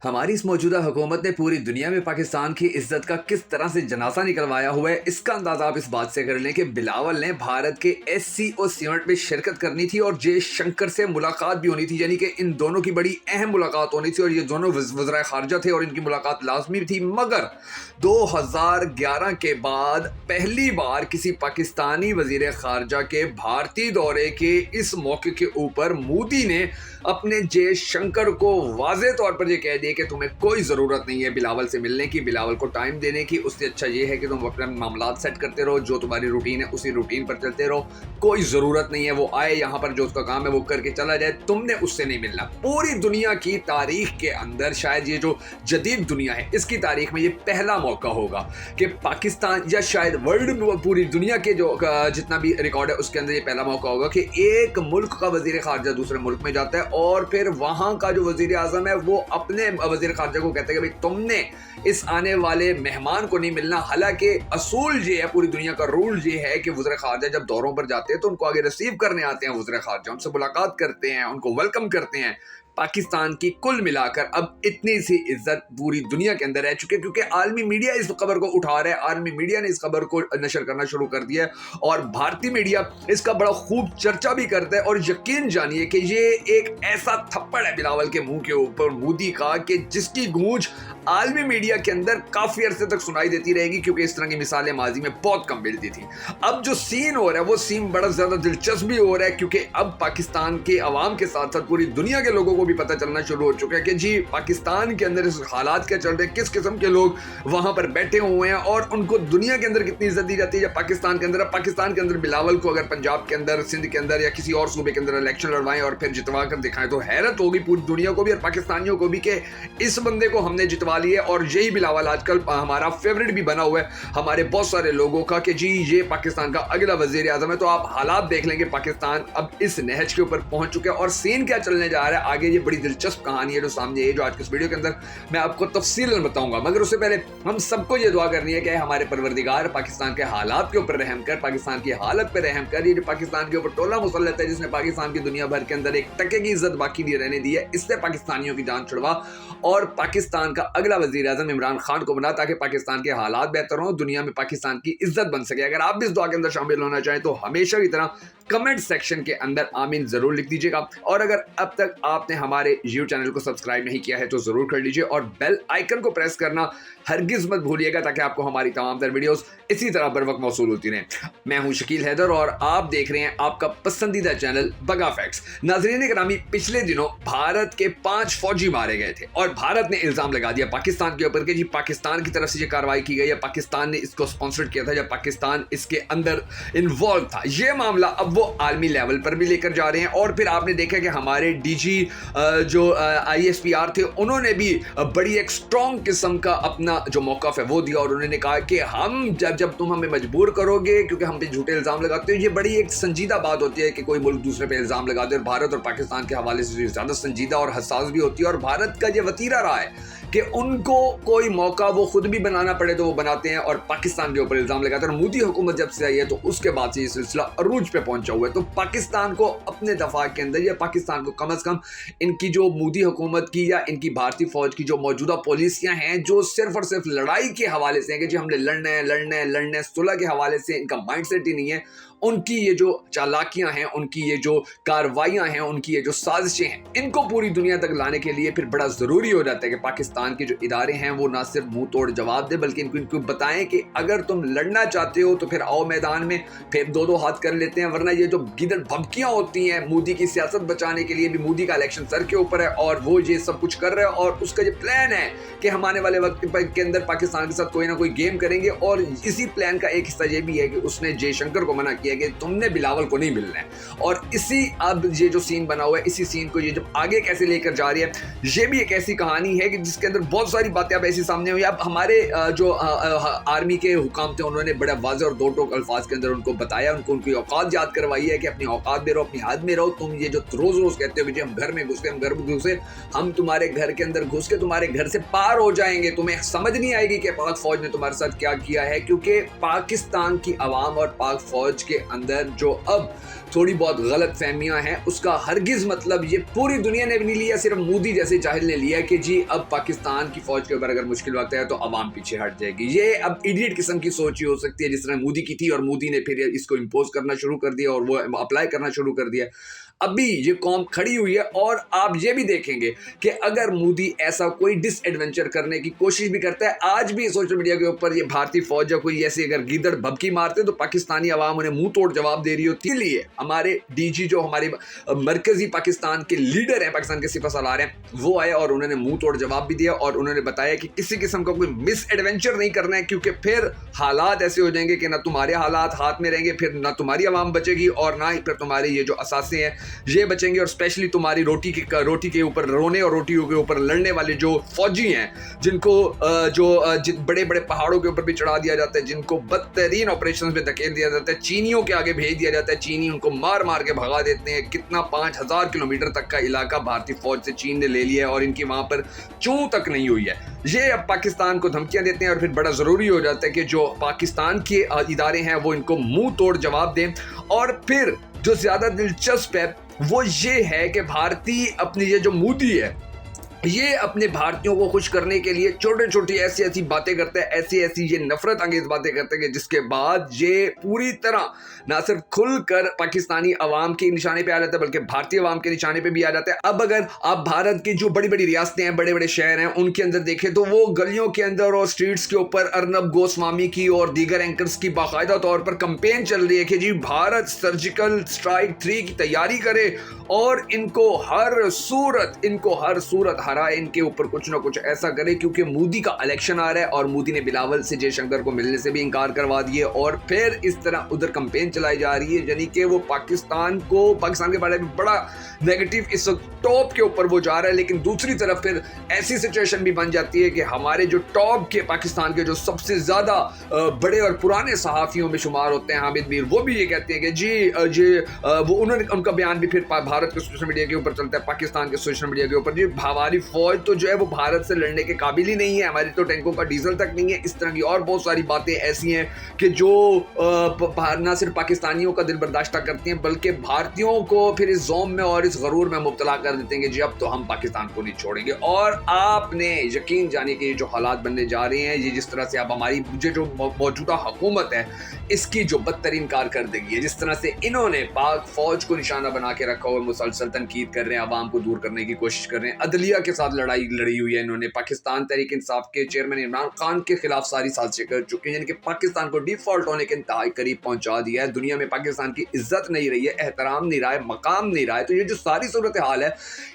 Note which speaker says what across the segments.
Speaker 1: हमारी इस मौजूदा हुकूमत ने पूरी दुनिया में पाकिस्तान की इज्जत का किस तरह से जनासा निकलवाया हुआ है, इसका अंदाजा आप इस बात से कर लें कि बिलावल ने भारत के SCO समिट में शिरकत करनी थी और जयशंकर से मुलाकात भी होनी थी, यानी कि इन दोनों की बड़ी अहम मुलाकात होनी थी और ये दोनों वज़राए खारजा थे और इनकी मुलाकात लाजमी थी। मगर 2011 के बाद पहली बार किसी पाकिस्तानी वज़ीर खारजा के भारतीय दौरे के इस मौके के ऊपर मोदी ने अपने जयशंकर को वाज़े तौर पर ये कह दिया कि तुम्हें कोई ज़रूरत नहीं है बिलावल से मिलने की, बिलावल को टाइम देने की। उससे अच्छा ये है कि तुम अपने मामलात सेट करते रहो, जो तुम्हारी रूटीन है उसी रूटीन पर चलते रहो। कोई ज़रूरत नहीं है वो आए यहाँ पर, जो उसका काम है वो करके चला जाए, तुमने उससे नहीं मिलना। पूरी दुनिया की तारीख के अंदर, शायद ये जो जदीद दुनिया है इसकी तारीख में ये पहला मौका होगा कि पाकिस्तान या शायद वर्ल्ड में पूरी दुनिया के जो जितना भी रिकॉर्ड है उसके अंदर ये पहला मौका होगा कि एक मुल्क का वज़ीर खारजा दूसरे मुल्क में जाता है और फिर वहाँ का जो वज़ीर आज़म है वो अपने वज़ीर खारजा को कहते हैं कि भाई तुमने इस आने वाले मेहमान को नहीं मिलना। हालांकि असूल ये है, पूरी दुनिया का रूल ये है कि वज़ीर खारजा जब दौरों पर जाते हैं तो उनको आगे रिसीव करने आते हैं वज़ीर खारजा, उनसे मुलाकात करते हैं, उनको वेलकम करते हैं। पाकिस्तान की कुल मिलाकर अब इतनी सी इज्जत पूरी दुनिया के अंदर रह चुकी है क्योंकि आलमी मीडिया इस खबर को उठा रहा है, आलमी मीडिया ने इस खबर को नशर करना शुरू कर दिया है और भारतीय मीडिया इसका बड़ा खूब चर्चा भी करता है। और यकीन जानिए कि ये एक ऐसा थप्पड़ है बिलावल के मुंह के ऊपर मोदी का कि जिसकी गूंज आलमी मीडिया के अंदर काफी अरसे तक सुनाई देती रहेगी, क्योंकि इस तरह की मिसालें माजी में बहुत कम मिलती थी। अब जो सीन हो रहा है वो सीन बड़ा ज्यादा दिलचस्प भी हो रहा है क्योंकि अब पाकिस्तान के अवाम के साथ साथ पूरी दुनिया के लोगों को भी पता चलना शुरू हो चुका है कि जी पाकिस्तान के अंदर इस हालात क्या चल रहे हैं, किस किस्म के लोग वहां पर बैठे हुए हैं और उनको दुनिया के अंदर कितनी इज्जत दी जाती है। पाकिस्तान के अंदर, अब पाकिस्तान के अंदर बिलावल को अगर पंजाब के अंदर, सिंध के अंदर या किसी और सूबे के अंदर इलेक्शन लड़वाएं और फिर जितवा कर दिखाएं तो हैरत होगी पूरी दुनिया को भी और पाकिस्तानियों को भी कि इस बंदे को हमने जितवा लिया। और यही बिलावल आजकल हमारा फेवरेट भी बना हुआ है हमारे बहुत सारे लोगों का कि जी ये पाकिस्तान का अगला वजीर आजम है। तो आप हालात देख लेंगे, पाकिस्तान अब इस नहज के ऊपर पहुंच चुका है और सीन क्या चलने जा रहा है आगे, ये बड़ी दिलचस्प कहानी है जो सामने है, जो आज के इस वीडियो के अंदर मैं आपको तफसीलन बताऊंगा। मगर उससे पहले हम सबको ये दुआ करनी है कि हमारे परवरदिगार पाकिस्तान के हालात के ऊपर रहम कर, पाकिस्तान की हालत पे रहम कर। ये जो पाकिस्तान के ऊपर टोला मुसल्लत है जिसने पाकिस्तान की दुनिया भर के अंदर एक टके की इज्जत बाकी नहीं रहने दी है, इससे पाकिस्तानियों की जान छुड़वा और पाकिस्तान का अगला वजीर आजम इमरान खान को बना ताकि पाकिस्तान के हालात बेहतर हों, दुनिया में पाकिस्तान की इज्जत बन सके। अगर आप भी इस दुआ के अंदर शामिल होना चाहें तो हमेशा की तरह कमेंट सेक्शन के अंदर आमीन जरूर लिख दीजिएगा। और अगर अब तक आपने हमारे YouTube चैनल को सब्सक्राइब नहीं किया है तो जरूर कर लीजिए और बेल आइकन को प्रेस करना हरगिज मत भूलिएगा ताकि आपको हमारी तमाम तर वीडियोस इसी तरह बर वक्त मौसूल होती रहें। मैं हूं शकील हैदर और आप देख रहे हैं आपका पसंदीदा चैनल बगा फैक्ट्स। नाज़रीन ग्रामी, पिछले दिनों भारत के 5 फौजी मारे गए थे और भारत ने इल्जाम लगा दिया पाकिस्तान के ऊपर कि जी पाकिस्तान की तरफ से ये कार्रवाई की गई है, पाकिस्तान ने इसको स्पॉन्सर किया था या पाकिस्तान इसके अंदर इन्वॉल्व था। ये मामला अब वो आलमी लेवल पर भी लेकर जा रहे हैं और फिर आपने देखा कि हमारे डीजी जो ISPR थे उन्होंने भी बड़ी एक स्ट्रॉन्ग किस्म का अपना जो मौक़िफ़ है वो दिया और उन्होंने कहा कि हम जब तुम हमें मजबूर करोगे क्योंकि हम पे झूठे इल्ज़ाम लगाते हो, ये बड़ी एक संजीदा बात होती है कि कोई मुल्क दूसरे पे इल्ज़ाम लगाते हैं और भारत और पाकिस्तान के हवाले से ज़्यादा संजीदा और हसास भी होती है। और भारत का ये वतीरा रहा है कि उनको कोई मौका वो खुद भी बनाना पड़े तो वो बनाते हैं और पाकिस्तान के ऊपर इल्ज़ाम लगाते हैं। और मोदी हुकूमत जब से आई है तो उसके बाद से ये सिलसिला अरूज पे पहुंचा हुआ है। तो पाकिस्तान को अपने दफा के अंदर या पाकिस्तान को कम अज़ कम इनकी जो मोदी हुकूमत की या इनकी भारतीय फौज की जो मौजूदा पॉलिसियाँ हैं जो सिर्फ और सिर्फ लड़ाई के हवाले से हैं कि जी हमने लड़ना है, सुलह के हवाले से इनका माइंड सेट ही नहीं है। उनकी ये जो चालाकियां हैं, उनकी ये जो कार्रवाइयां हैं, उनकी ये जो साजिशें हैं, इनको पूरी दुनिया तक लाने के लिए फिर बड़ा ज़रूरी हो जाता है कि पाकिस्तान के जो इदारे हैं वो ना सिर्फ मुंह तोड़ जवाब दे बल्कि इनको बताएं कि अगर तुम लड़ना चाहते हो तो फिर आओ मैदान में, फिर दो हाथ कर लेते हैं। वरना ये जो गिदड़ भभकियां होती हैं मोदी की सियासत बचाने के लिए भी, मोदी का इलेक्शन सर के ऊपर है और वो ये सब कुछ कर रहे हैं और उसका ये प्लान है कि हम आने वाले वक्त के अंदर पाकिस्तान के साथ कोई ना कोई गेम करेंगे। और इसी प्लान का एक हिस्सा ये भी है कि उसने जयशंकर को मना किया कि तुमने बिलावल को नहीं मिलना है। और इसी अब ये जो सीन बना हुआ है, इसी सीन को ये जब आगे कैसे लेकर जा रही है, ये भी एक ऐसी कहानी है कि जिसके अंदर बहुत सारी बातें अब ऐसी सामने हुई। अब हमारे जो आर्मी के हुकाम थे उन्होंने बड़ा वाज़े और दो टोक अल्फाज के अंदर उनको बताया, उनकी औकात याद करवाई है कि अपनी औकात में रहो, अपनी हाथ में रहो। तुम ये जो रोज रोज कहते हो कि हम घर में घुसे, हम तुम्हारे घर के अंदर घुस के तुम्हारे घर से पार हो जाएंगे, तुम्हें समझ नहीं आएगी कि पाक फौज ने तुम्हारे साथ क्या किया है। क्योंकि पाकिस्तान की आवाम और पाक फौज के کے اندر جو اب تھوڑی بہت غلط فہمیاں ہیں اس کا ہرگز مطلب یہ پوری دنیا نے بھی نہیں لیا, صرف مودی جیسے جاہل نے لیا کہ جی اب پاکستان کی فوج کے اوپر اگر مشکل وقت ہے تو عوام پیچھے ہٹ جائے گی. یہ اب ایڈیٹ قسم کی سوچ ہی ہو سکتی ہے جس طرح مودی کی تھی, اور مودی نے پھر اس کو امپوز کرنا شروع کر دیا اور وہ اپلائی کرنا شروع کر دیا. ابھی یہ قوم کھڑی ہوئی ہے, اور آپ یہ بھی دیکھیں گے کہ اگر مودی ایسا کوئی ڈس ایڈونچر کرنے کی کوشش بھی کرتا ہے, آج بھی سوشل میڈیا کے اوپر یہ بھارتی فوج یا کوئی ایسی اگر گیدڑ بھبکی مارتے تو پاکستانی عوام انہیں منہ توڑ جواب دے رہی ہوتی ہے. لیے ہمارے ڈی جی جو ہمارے مرکزی پاکستان کے لیڈر ہیں, پاکستان کے سپہ سالار ہیں, وہ آئے اور انہوں نے منہ توڑ جواب بھی دیا, اور انہوں نے بتایا کہ کسی قسم کا کوئی مس ایڈونچر نہیں کرنا ہے, کیونکہ پھر حالات ایسے ہو جائیں گے کہ نہ تمہارے حالات ہاتھ میں رہیں گے, پھر نہ تمہاری عوام بچے گی اور نہ ہی پھر تمہارے یہ جو اثاثے ہیں یہ بچیں گے, اور اسپیشلی تمہاری روٹی کے اوپر رونے اور روٹیوں کے اوپر لڑنے والے جو فوجی ہیں, جن کو جو بڑے بڑے پہاڑوں کے اوپر بھی چڑھا دیا جاتا ہے, جن کو بدترین آپریشن میں دھکیل دیا جاتا ہے, چینیوں کے آگے بھیج دیا جاتا ہے, چینی ان کو مار مار کے بھگا دیتے ہیں. کتنا 5000 کلومیٹر تک کا علاقہ بھارتی فوج سے چین نے لے لیا ہے, اور ان کی وہاں پر چوں تک نہیں ہوئی ہے. یہ اب پاکستان کو دھمکیاں دیتے ہیں, اور پھر بڑا ضروری ہو جاتا ہے کہ جو پاکستان کے ادارے ہیں وہ ان کو منہ توڑ جواب دیں. اور پھر جو زیادہ دلچسپ ہے وہ یہ ہے کہ بھارتی اپنی یہ جو مودی ہے یہ اپنے بھارتیوں کو خوش کرنے کے لیے چھوٹے چھوٹی ایسی باتیں کرتا ہے, ایسی یہ نفرت انگیز باتیں کرتے ہیں, جس کے بعد یہ پوری طرح نہ صرف کھل کر پاکستانی عوام کے نشانے پہ آ جاتا ہے بلکہ بھارتی عوام کے نشانے پہ بھی آ جاتا ہے. اب اگر آپ بھارت کی جو بڑی بڑی ریاستیں ہیں, بڑے بڑے شہر ہیں, ان کے اندر دیکھیں تو وہ گلیوں کے اندر اور سٹریٹس کے اوپر ارنب گوسوامی کی اور دیگر اینکرز کی باقاعدہ طور پر کمپین چل رہی ہے کہ جی بھارت سرجیکل اسٹرائک 3 کی تیاری کرے اور ان کو ہر صورت ہرائے, ان کے اوپر کچھ نہ کچھ ایسا کرے, کیونکہ مودی کا الیکشن آ رہا ہے. اور مودی نے بلاول سے جے شنکر کو ملنے سے بھی انکار کروا دیے, اور پھر اس طرح ادھر کمپین چلائی جا رہی ہے, یعنی کہ وہ پاکستان کے بارے میں بڑا نیگیٹو اس وقت ٹاپ کے اوپر وہ جا رہا ہے. لیکن دوسری طرف پھر ایسی سچویشن بھی بن جاتی ہے کہ ہمارے جو ٹاپ کے پاکستان کے جو سب سے زیادہ بڑے اور پرانے صحافیوں میں شمار ہوتے ہیں, حامد میر, وہ بھی یہ کہتے ہیں کہ جی وہ ان کا بیان بھی پھر بھارت کے سوشل میڈیا کے اوپر چلتا ہے, پاکستان کے سوشل میڈیا کے اوپر, جی ہماری فوج تو جو ہے وہ بھارت سے لڑنے کے قابل ہی نہیں ہے, ہماری تو ٹینکوں کا ڈیزل تک نہیں ہے. اس طرح کی اور بہت ساری باتیں ایسی ہیں کہ جو نہ صرف پاکستانیوں کا دل برداشتہ کرتی ہیں بلکہ بھارتیوں کو پھر اس زوم میں اور اس غرور میں مبتلا کر دیتے ہیں کہ جی اب تو ہم پاکستان کو نہیں چھوڑیں گے. اور آپ نے یقین جانے کہ یہ جو حالات بننے جا رہے ہیں, یہ جس طرح سے اب ہماری جو موجودہ حکومت ہے اس کی جو بدترین کارکردگی ہے, جس طرح سے انہوں نے پاک فوج کو نشانہ بنا کے رکھا اور مسلسل تنقید کر رہے ہیں, عوام کو دور کرنے کی کوشش کر رہے ہیں, عدلیہ کے ساتھ لڑائی لڑی ہوئی ہے انہوں نے, پاکستان تحریک انصاف کے چیئرمین عمران خان کے خلاف ساری سازشیں کر چکے ہیں, یعنی کہ پاکستان کو ڈیفالٹ ہونے کے انتہائی قریب پہنچا دیا ہے. دنیا میں پاکستان کی عزت نہیں رہی ہے, احترام نہیں رہا ہے, مقام نہیں رہا ہے. تو یہ جو ساری صورتحال ہے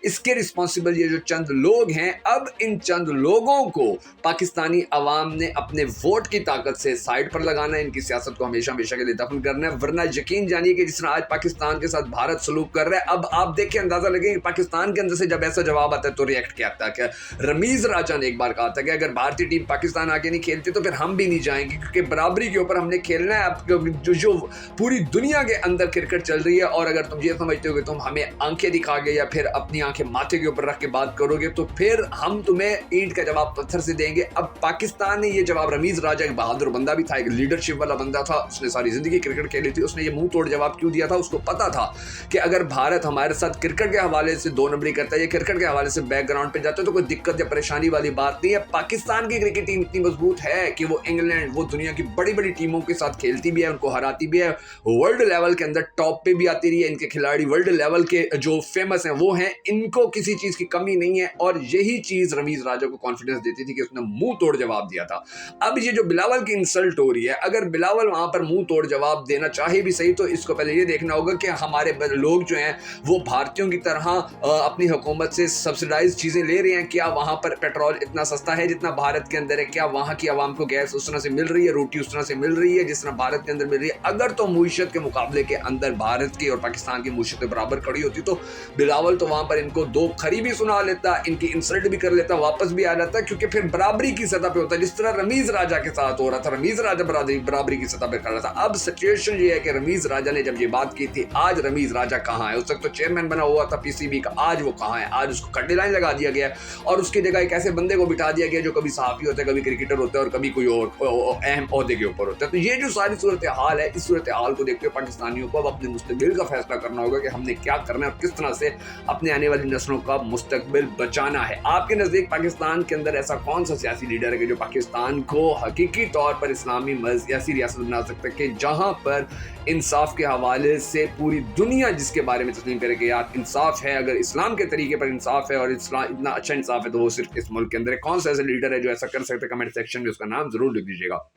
Speaker 1: اس کے رسپانسبل یہ جو چند لوگ ہیں, اب ان چند لوگوں کو پاکستانی عوام نے اپنے ووٹ کی طاقت سے سائڈ پر لگانا ہے, ان کی سیاست کو ہمیشہ کے لیے دفن کرنا ہے. ورنہ یقین جانیے کہ جس طرح آج پاکستان کے ساتھ بھارت سلوک کر رہا ہے, اب آپ دیکھیں اندازہ لگے کہ پاکستان کے اندر سے جب ایسا جواب آتا ہے تو ریئیکٹ کیا آتا ہے. کہ رمیز راجہ نے ایک بار کہا تھا کہ اگر بھارتی ٹیم پاکستان آگے نہیں کھیلتی تو پھر ہم بھی نہیں جائیں گے, کیونکہ برابری کے اوپر ہم نے کھیلنا ہے. اب جو پوری دنیا کے اندر کرکٹ چل رہی ہے, اور اگر تم یہ سمجھتے ہو کہ تم ہمیں آنکھیں دکھا گے یا پھر اپنی آنکھیں ماتھے کے اوپر رکھ کے بات کرو گے تو پھر ہم تمہیں اینٹ کا جواب پتھر سے دیں گے. اب پاکستان نے یہ جواب, رمیز راجہ ایک بہادر بندہ بھی تھا, ایک لیڈرشپ والا بندہ تھا, اس نے ساری زندگی کرکٹ کھیلی تھی, اس نے یہ منہ توڑ جواب کیوں دیا تھا؟ اس کو پتا تھا کہ اگر بھارت ہمارے ساتھ کرکٹ کے حوالے سے 2 نمبری کرتا ہے یا کرکٹ کے حوالے سے بیک گراؤنڈ پہ جاتا ہے تو کوئی دقت یا پریشانی والی بات نہیں ہے. پاکستان کی کرکٹ ٹیم اتنی مضبوط ہے کہ وہ انگلینڈ, وہ دنیا کی بڑی بڑی ٹیموں کے ساتھ کھیلتی بھی ہے, ان کو ہراتی بھی ہے, ورلڈ لیول کے اندر ٹاپ پہ بھی آتی رہی ہے. ان کے کھلاڑی ورلڈ لیول کے جو فیمس ہیں وہ ہیں, ان کو کسی چیز کی کمی نہیں ہے. اور یہی چیز رمیز راجہ کو کانفیڈنس دیتی تھی کہ اس نے منہ توڑ جواب دیا تھا. اب یہ جو بلاول کی انسلٹ ہو رہی ہے, اگر بلاول وہاں پر منہ توڑ جواب دینا چاہے بھی صحیح, تو اس کو پہلے یہ دیکھنا ہوگا کہ ہمارے لوگ جو ہیں وہ بھارتیوں کی طرح اپنی حکومت سے سبسڈائز چیزیں لے رہے ہیں. کیا وہاں پر پیٹرول اتنا سستا ہے جتنا بھارت کے اندر ہے؟ کیا وہاں کی عوام کو گیس اس طرح سے مل رہی ہے, روٹی اس طرح سے مل رہی ہے جس طرح بھارت کے اندر مل رہی ہے؟ اگر تو معیشت کے مقابلے کے اندر بھارت کی اور پاکستان کی معیشت برابر کھڑی ہوتی تو بلاول تو وہاں پر ان کو 2 کھری بھی سنا لیتا, ان کی انسلٹ بھی کر لیتا, واپس بھی آ جاتا, کیونکہ پھر برابری کی سطح پہ ہوتا ہے, جس طرح رمیز راجہ کے ساتھ ہو رہا تھا. رمیز راجہ برابری کی سطح پہ کر رہا تھا. اب سچویشن یہ ہے کہ رمیز راجہ نے جب یہ بات کی تھی, آج رمیز راجہ کہاں ہے؟ اس وقت تو چیئرمین بنا ہوا تھا پی سی بی کا, آج وہ کہاں ہے؟ آج اس کو کھڈے لائن لگا लगा दिया गया और उसकी जगह एक ऐसे बंदे को बिठा दिया गया जो कभी सहाफ़ी होता है, कभी क्रिकेटर होता है और कभी कोई और अहम ओहदे के ऊपर होता है। तो ये जो सारी सूरत हाल है, इस सूरत हाल को देखते हुए पाकिस्तानियों को अब अपने मुस्तकबिल का फैसला करना होगा कि हमने क्या करना है और किस तरह से अपने आने वाली नस्लों का मुस्तकबिल बचाना है। आपके नज़दीक पाकिस्तान के अंदर ऐसा कौन सा सियासी लीडर है कि जो पाकिस्तान को हकीकी तौर पर इस्लामी ऐसी रियासत बना सकता है कि जहाँ पर इंसाफ के हवाले से पूरी दुनिया जिसके बारे में तस्लीम करे कि यार इंसाफ है, अगर इस्लाम के तरीके पर इंसाफ है और इस्लाम इतना अच्छा इंसाफ है तो वो सिर्फ इस मुल्क के अंदर है। कौन सा ऐसा लीडर है जो ऐसा कर सकता है? कमेंट सेक्शन में उसका नाम जरूर लिख दीजिएगा।